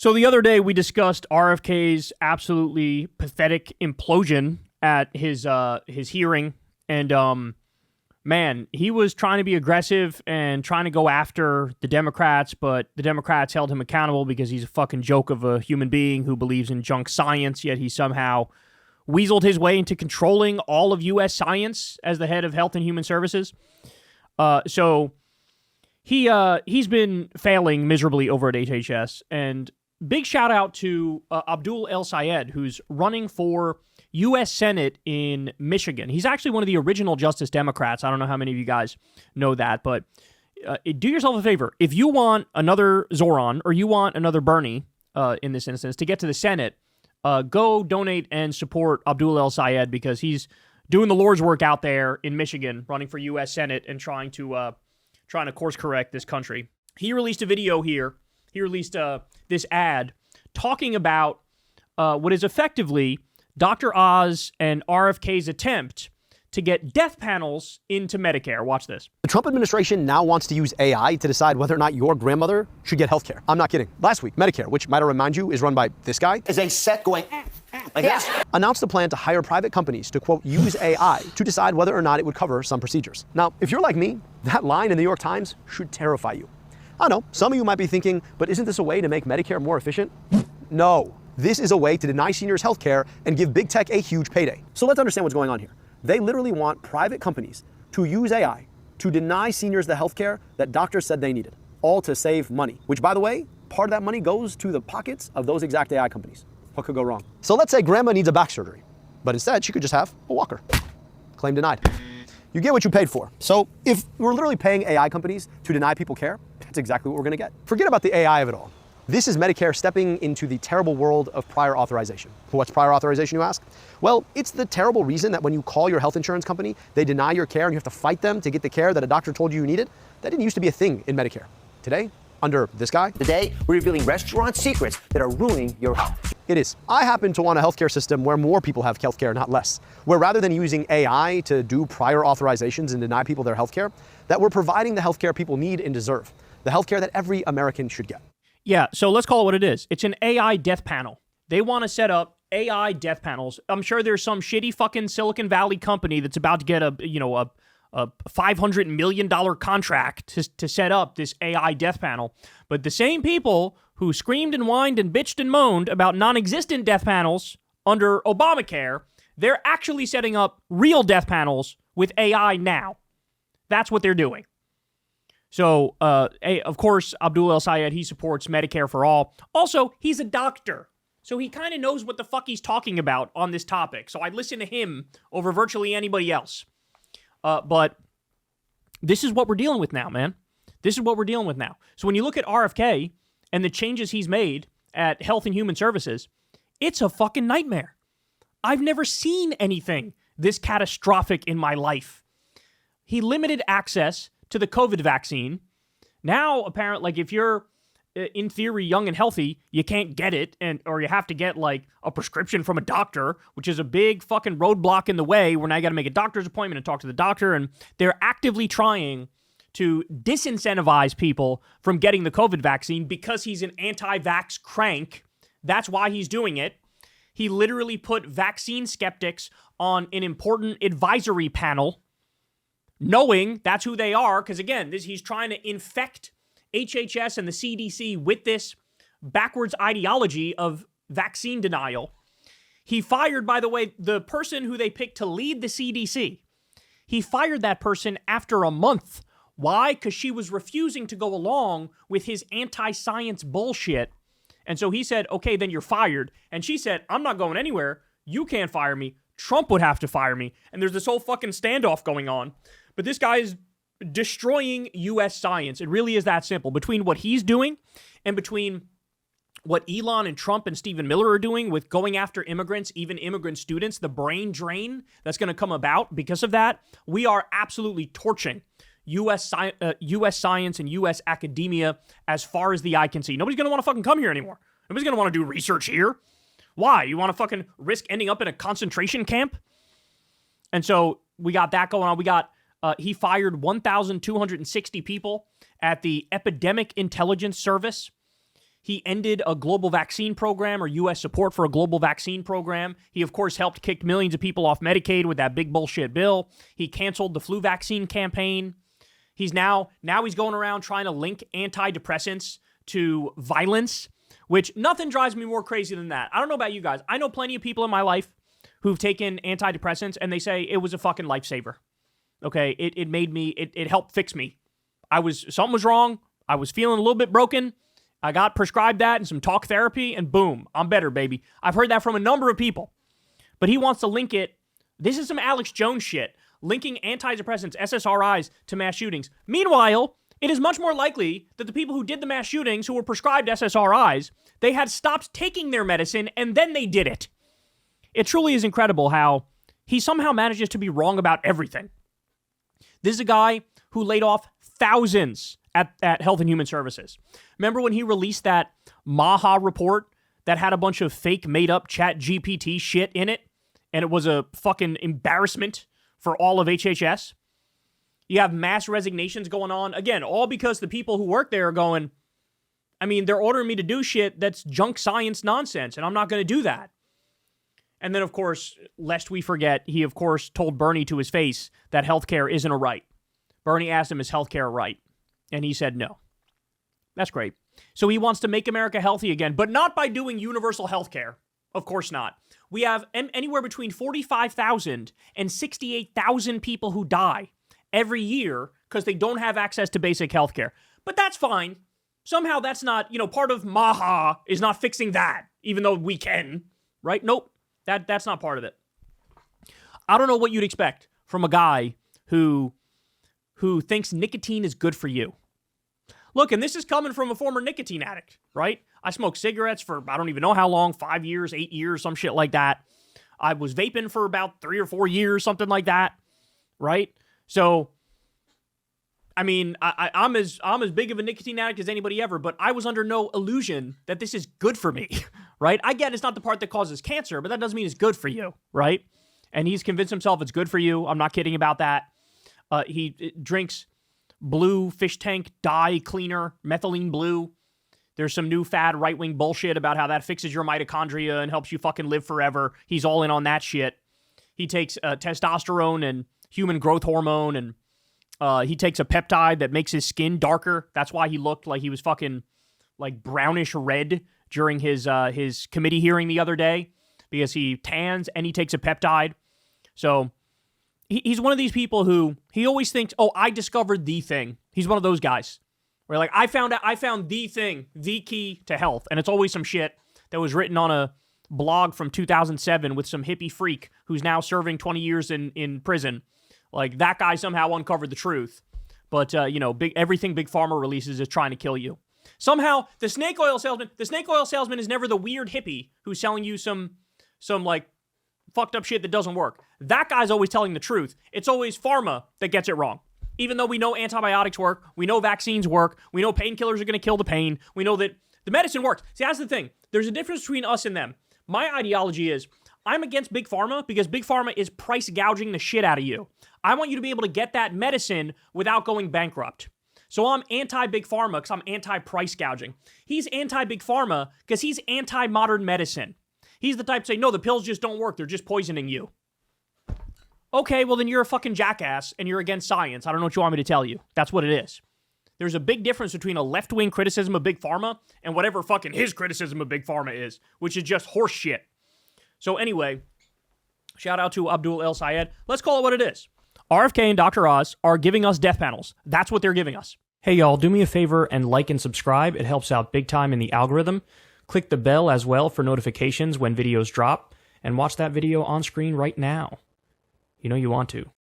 So the other day we discussed RFK's absolutely pathetic implosion at his hearing, and man, he was trying to be aggressive and trying to go after the Democrats, but the Democrats held him accountable because he's a fucking joke of a human being who believes in junk science, yet he somehow weaseled his way into controlling all of U.S. science as the head of Health and Human Services. So he's been failing miserably over at HHS, and big shout out to Abdul El-Sayed, who's running for U.S. Senate in Michigan. He's actually one of the original Justice Democrats. I don't know how many of you guys know that, but do yourself a favor. If you want another Zoran or you want another Bernie in this instance to get to the Senate, go donate and support Abdul El-Sayed because he's doing the Lord's work out there in Michigan, running for U.S. Senate and trying to course correct this country. He released a video here. He released this ad talking about what is effectively Dr. Oz and RFK's attempt to get death panels into Medicare. Watch this. The Trump administration now wants to use AI to decide whether or not your grandmother should get health care. I'm not kidding. Last week, Medicare, which might I remind you is run by this guy, is a set going like this. Announced a plan to hire private companies to, quote, use AI to decide whether or not it would cover some procedures. Now, if you're like me, that line in the New York Times should terrify you. I know, some of you might be thinking, but isn't this a way to make Medicare more efficient? No, this is a way to deny seniors health care and give big tech a huge payday. So let's understand what's going on here. They literally want private companies to use AI to deny seniors the health care that doctors said they needed, all to save money, which, by the way, part of that money goes to the pockets of those exact AI companies. What could go wrong? So let's say grandma needs a back surgery, but instead she could just have a walker. Claim denied. You get what you paid for. So if we're literally paying AI companies to deny people care, that's exactly what we're gonna get. Forget about the AI of it all. This is Medicare stepping into the terrible world of prior authorization. What's prior authorization, you ask? Well, it's the terrible reason that when you call your health insurance company, they deny your care and you have to fight them to get the care that a doctor told you needed. That didn't used to be a thing in Medicare. Today, under this guy, Today, we're revealing restaurant secrets that are ruining your health. it is. I happen to want a healthcare system where more people have healthcare, not less. Where rather than using AI to do prior authorizations and deny people their healthcare, that we're providing the healthcare people need and deserve. The healthcare that every American should get. Yeah, so let's call it what it is. It's an AI death panel. They want to set up AI death panels. I'm sure there's some shitty fucking Silicon Valley company that's about to get a $500 million contract to set up this AI death panel. But the same people who screamed and whined and bitched and moaned about non-existent death panels under Obamacare, they're actually setting up real death panels with AI now. That's what they're doing. So, of course, Abdul El-Sayed, he supports Medicare for all. Also, he's a doctor, so he kind of knows what the fuck he's talking about on this topic. So I'd listen to him over virtually anybody else. But this is what we're dealing with now, man. This is what we're dealing with now. So when you look at RFK and the changes he's made at Health and Human Services, it's a fucking nightmare. I've never seen anything this catastrophic in my life. He limited access to the COVID vaccine. Now, apparently, like if you're in theory young and healthy, you can't get it, or you have to get like a prescription from a doctor, which is a big fucking roadblock in the way where now you got to make a doctor's appointment and talk to the doctor, and they're actively trying to disincentivize people from getting the COVID vaccine because he's an anti-vax crank. That's why he's doing it. He literally put vaccine skeptics on an important advisory panel, knowing that's who they are, because again, he's trying to infect HHS and the CDC with this backwards ideology of vaccine denial. He fired, by the way, the person who they picked to lead the CDC. He fired that person after a month. Why? Because she was refusing to go along with his anti-science bullshit. And so he said, okay, then you're fired. And she said, I'm not going anywhere. You can't fire me. Trump would have to fire me. And there's this whole fucking standoff going on. But this guy is destroying U.S. science. It really is that simple. Between what he's doing and between what Elon and Trump and Stephen Miller are doing with going after immigrants, even immigrant students, the brain drain that's going to come about because of that, we are absolutely torching U.S. science and U.S. academia as far as the eye can see. Nobody's going to want to fucking come here anymore. Nobody's going to want to do research here. Why? You want to fucking risk ending up in a concentration camp? And so we got that going on. We got he fired 1,260 people at the Epidemic Intelligence Service. He ended a global vaccine program or U.S. support for a global vaccine program. He, of course, helped kick millions of people off Medicaid with that big bullshit bill. He canceled the flu vaccine campaign. He's now he's going around trying to link antidepressants to violence, which nothing drives me more crazy than that. I don't know about you guys. I know plenty of people in my life who've taken antidepressants and they say it was a fucking lifesaver. Okay, it made me, it helped fix me. Something was wrong. I was feeling a little bit broken. I got prescribed that and some talk therapy, and boom, I'm better, baby. I've heard that from a number of people. But he wants to link it. This is some Alex Jones shit, linking antidepressants, SSRIs, to mass shootings. Meanwhile, it is much more likely that the people who did the mass shootings, who were prescribed SSRIs, they had stopped taking their medicine, and then they did it. It truly is incredible how he somehow manages to be wrong about everything. This is a guy who laid off thousands at Health and Human Services. Remember when he released that Maha report that had a bunch of fake made-up chat GPT shit in it, and it was a fucking embarrassment for all of HHS? You have mass resignations going on. Again, all because the people who work there are going, I mean, they're ordering me to do shit that's junk science nonsense, and I'm not going to do that. And then, of course, lest we forget, he, of course, told Bernie to his face that healthcare isn't a right. Bernie asked him, is healthcare a right? And he said no. That's great. So he wants to make America healthy again, but not by doing universal healthcare. Of course not. We have anywhere between 45,000 and 68,000 people who die every year because they don't have access to basic healthcare. But that's fine. Somehow that's not, part of Maha is not fixing that, even though we can, right? Nope. That's not part of it. I don't know what you'd expect from a guy who thinks nicotine is good for you. Look, and this is coming from a former nicotine addict, right? I smoked cigarettes for I don't even know how long, 5 years, 8 years, some shit like that. I was vaping for about 3 or 4 years, something like that, right? So, I mean, I'm as big of a nicotine addict as anybody ever, but I was under no illusion that this is good for me, right? I get it's not the part that causes cancer, but that doesn't mean it's good for you, right? And he's convinced himself it's good for you. I'm not kidding about that. He drinks blue fish tank dye cleaner, methylene blue. There's some new fad right-wing bullshit about how that fixes your mitochondria and helps you fucking live forever. He's all in on that shit. He takes testosterone and human growth hormone, and he takes a peptide that makes his skin darker. That's why he looked like he was fucking like brownish red during his committee hearing the other day, because he tans and he takes a peptide. So he's one of these people who he always thinks, oh, I discovered the thing. He's one of those guys where like, I found the thing, the key to health. And it's always some shit that was written on a blog from 2007 with some hippie freak who's now serving 20 years in prison. Like, that guy somehow uncovered the truth. But, everything Big Pharma releases is trying to kill you. Somehow, the snake oil salesman is never the weird hippie who's selling you some like fucked up shit that doesn't work. That guy's always telling the truth. It's always pharma that gets it wrong. Even though we know antibiotics work, we know vaccines work, we know painkillers are going to kill the pain, we know that the medicine works. See, that's the thing. There's a difference between us and them. My ideology is, I'm against Big Pharma because Big Pharma is price gouging the shit out of you. I want you to be able to get that medicine without going bankrupt. So I'm anti-Big Pharma because I'm anti-price gouging. He's anti-Big Pharma because he's anti-modern medicine. He's the type to say, no, the pills just don't work. They're just poisoning you. Okay, well then you're a fucking jackass and you're against science. I don't know what you want me to tell you. That's what it is. There's a big difference between a left-wing criticism of Big Pharma and whatever fucking his criticism of Big Pharma is, which is just horse shit. So anyway, shout out to Abdul El-Sayed. Let's call it what it is. RFK and Dr. Oz are giving us death panels. That's what they're giving us. Hey y'all, do me a favor and like and subscribe. It helps out big time in the algorithm. Click the bell as well for notifications when videos drop, and watch that video on screen right now. You know you want to.